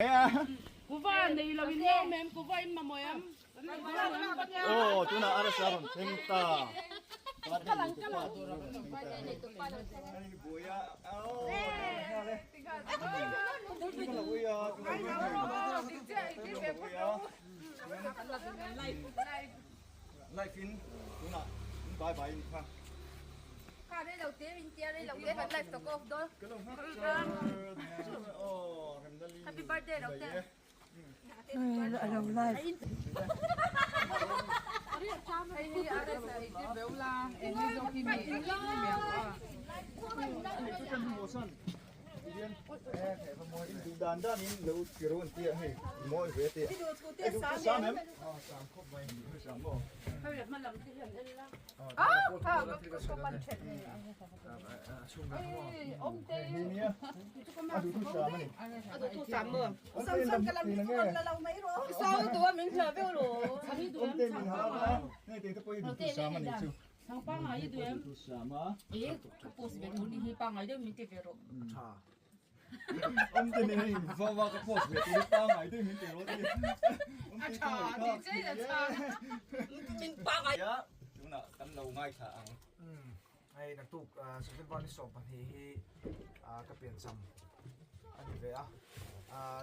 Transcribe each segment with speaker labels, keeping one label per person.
Speaker 1: Kuva nei lawin mem kuva in mamoyam.
Speaker 2: Oh, tu nak ada sarung cinta.
Speaker 1: Kalang kalang.
Speaker 2: Buaya. Oh. Buaya. Live in. Tu nak bye bye ni kan.
Speaker 3: Cái đây đầu tiên mình chia đây đầu tiên phải live tổ công thôi. Happy birthday đầu tiên.
Speaker 2: Dan dan ini laut kirun tiap ni, mau ibu tiap. Itu sama em? Oh, sama kok main itu sama. Ini ya. Aduh tu sama ni.
Speaker 1: Aduh tu sama.
Speaker 2: Sam cái làm con là lâu mấy rồi.
Speaker 1: Sao tụi mình chờ béo rồi.
Speaker 2: Ông tên mình hả? Này tên tôi quay được sama ni chứ.
Speaker 1: 상빵 아이도엠.
Speaker 2: Sama.
Speaker 1: 예, 보스 배 우리 희빵 아이도 밑에 배로.
Speaker 2: Ông tên này vào vào cái post về tôi tao ngày tôi mình tiền rồi.
Speaker 1: 차, DJ là 차. mình 빵 아이.
Speaker 2: Ya, chúng ta cắn đầu ngay thả.
Speaker 4: ไอ้นักตุกสุดท้ายบอลที่ส่งพันธุ์ที่ก็เปลี่ยนซ้ำอันนี้เว้ย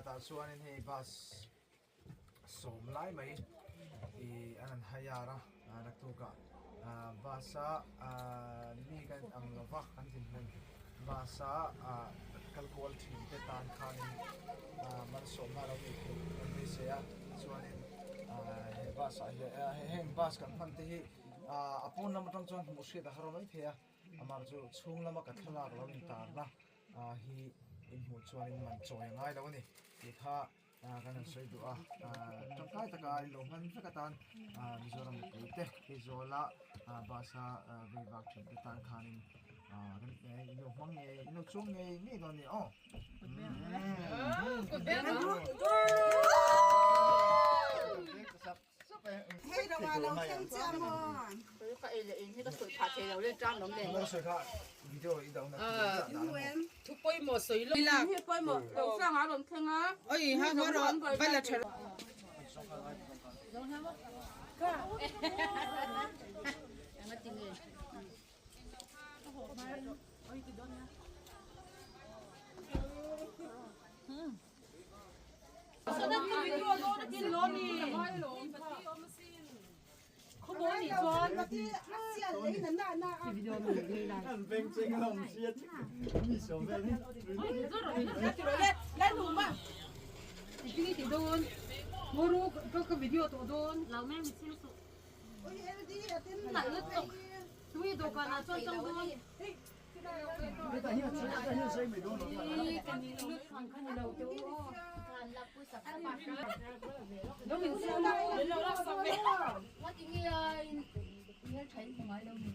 Speaker 4: แต่ส่วนนี้บัสสมไล่ไหมอันนั้นหายาระนักตุกบัสนี่กันอังลวักกันจริงๆบัสคัลโคลทีเตตานคันมันสมมาเราอีกคนที่เสียส่วนนี้บัสเห็นบัสกันพันธุ์ที่apun nama tang chuan musi da haro mai thea amar chu chung lama ka thlak lo in tar na hi in mu chuan in man choi ngai lo ni ti kha kan soi du tang kai taka lo man ka tan mizoram te ki zola basa vi bak chu tan khanin ran ino mang ino chung ni do ni oh
Speaker 5: Hey, đâu mà lâu thêm chưa mà?
Speaker 1: cái này là cái sợi phạt thìเราเล่นจ้างน้องเด่น
Speaker 4: nó soi kha video i đâu na
Speaker 1: ทุกปอยหมดสวยเลยล่ะปอยหมดเราสร้างอารมณ์เท่งอ่ะเอ้ยฮะเขาร้อนไปละเฉยยังมาจริงเลยสนับสนุนวิดีโอโน้ตกินล้อนี่เขาบอกนี่จอน
Speaker 5: Đi xe lấy nè nè nè.
Speaker 2: Anh bên trên lòng xiết, mi sầu về đi.
Speaker 1: lấy đủ mà đi thì đồn mua cái video tụi đồn lão mẹ mình xin số
Speaker 5: Ôi em đi ở trên
Speaker 1: lại lướt tục chúng tôi còn là cho trong đồn
Speaker 2: Cái tay như xây mấy đôi nó
Speaker 1: đi cái gì lướt thằng khăn đầu chỗ nó mình xem đâu đến lâu lắm sao vậy
Speaker 3: What do you nghe thấy không ai đâu nhỉ?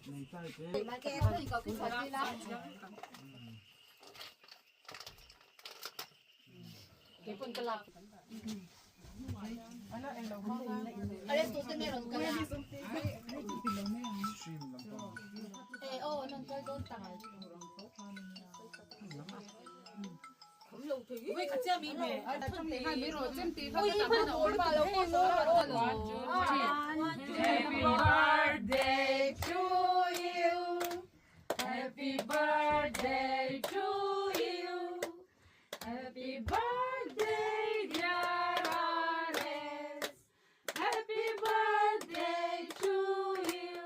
Speaker 2: mình tay thế.
Speaker 3: Mà kẹt thì có cái phần gì lắm.
Speaker 1: cái con cái lạp
Speaker 3: Ở đây tụi tôi nghe rồi cái nào?
Speaker 4: stream lam to
Speaker 3: Ê, ô, nó chơi đôn tải.
Speaker 1: 왜 같이 하면 이메 한 미로 잼띠
Speaker 3: Ôi, phải ngồi mà lâu con
Speaker 1: Happy birthday to you Happy birthday to you Happy birthday dear Alex Happy birthday to you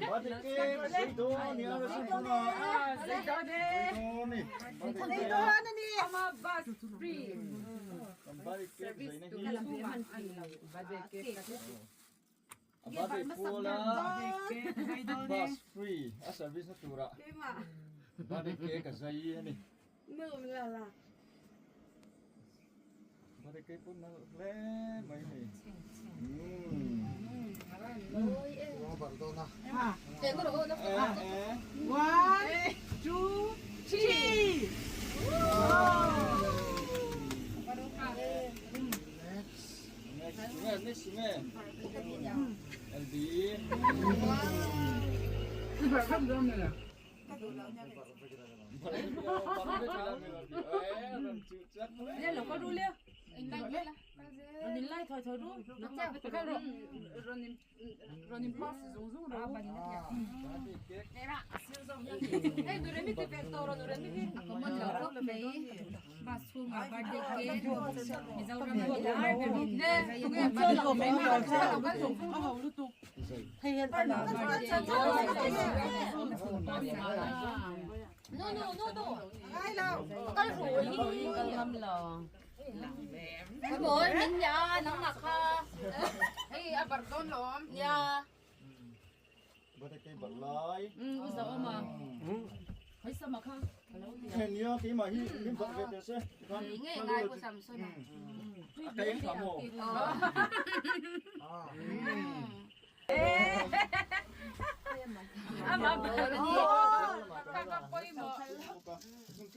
Speaker 2: Bắt đi kia, xây đồ nhớ rồi xây đồ nè.
Speaker 1: Say đó đi
Speaker 5: Đây đó nè đi.
Speaker 1: I'm a bus free
Speaker 2: Bắt đi kia, xây này kia. Bắt đi phố là bus free, service nó tụ ra. Bắt đi kia cả xây này. Bắt đi kia cũng nó lẽ mấy này.
Speaker 4: nó bận to na
Speaker 3: Để có đồ nó phải
Speaker 5: 1, 2, 3.
Speaker 2: Next, này xí mẹ anh đi
Speaker 1: Đây là có đu liêu. Rồi lại thôi thôi đu. Nó chắc phải cái rồi rồi pass dùng dùng rồi.
Speaker 3: Ê, người mình tuyệt to rồi, người mình có một lọ thuốc mấy bà xuống ở bà đi kia, mình giàu ra mình lại về mình nè, chúng em chơi là mấy mà chơi là dùng không hầu lưu tục.
Speaker 1: Hay hiện tại là
Speaker 3: no,
Speaker 5: ai nào
Speaker 3: cái rủi,
Speaker 1: ngâm lò.
Speaker 3: cái bồi mình nhà nó mặc ha, ấy à bật con lắm, nhà,
Speaker 2: bữa nay cây bật lái
Speaker 1: Bây giờ mà thấy sao mà không?
Speaker 2: hình như cái mà hi bật về thế sẽ
Speaker 3: nghỉ ngày ngày của sầm xuân này,
Speaker 2: cái em phạm hồ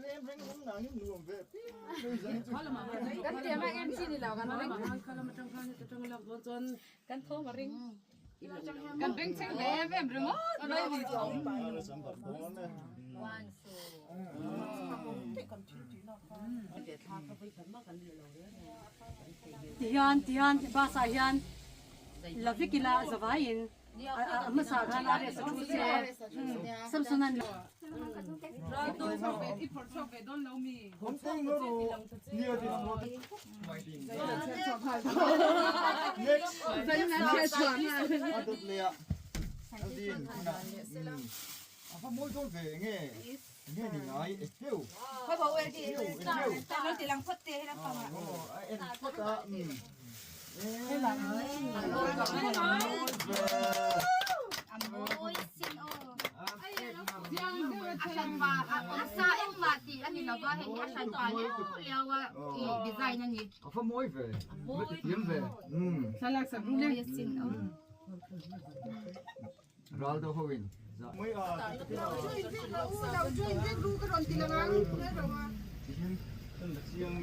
Speaker 2: em vẫn cũng là những luồng về
Speaker 3: cái tiền mà em xin thì là cái nó
Speaker 1: Căn thô mà ring.
Speaker 3: cái bánh tráng bé em rừng á, ở đây thì
Speaker 2: sản phẩm đó này
Speaker 6: Tiyan basa yan lavikila zavain masa gana re sa chuse samsunan
Speaker 1: Rồi tôi cho về đón lâu mì.
Speaker 2: không không nữa rồi nhiều thì làm một mày tìm next ăn được lẹ ăn đi mỗi con về nghe nghe thì nói kêu
Speaker 5: phải bảo em đi nó chỉ làm phất tê hay không ạ
Speaker 2: em phất à
Speaker 3: ôi xin ơi, asan ba, asa em mà thì anh nhìn nó có hình asan toàn leo design anh nhìn,
Speaker 2: phải mỗi về mới kiếm về
Speaker 3: xin ơi.
Speaker 2: rồi đâu không mới
Speaker 5: đầu chuyên biết đu cái đòn tiền ngang hết rồi mà
Speaker 2: riêng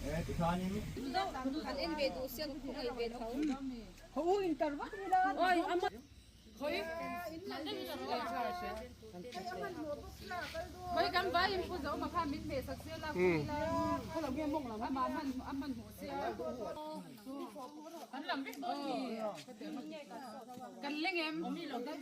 Speaker 2: nghe thì khai như
Speaker 3: Anh em về tụ xuyên cũng người về thấu.
Speaker 5: ui tao bắt đi đó
Speaker 1: Ôi, ăn mất. Khơi.
Speaker 3: Mấy căn váy em phụ dấu mà pha mình về sạch xưa là
Speaker 1: Không là nghe mộng là mà ăn hổ xe. Ăn làm biết. Cần lên em.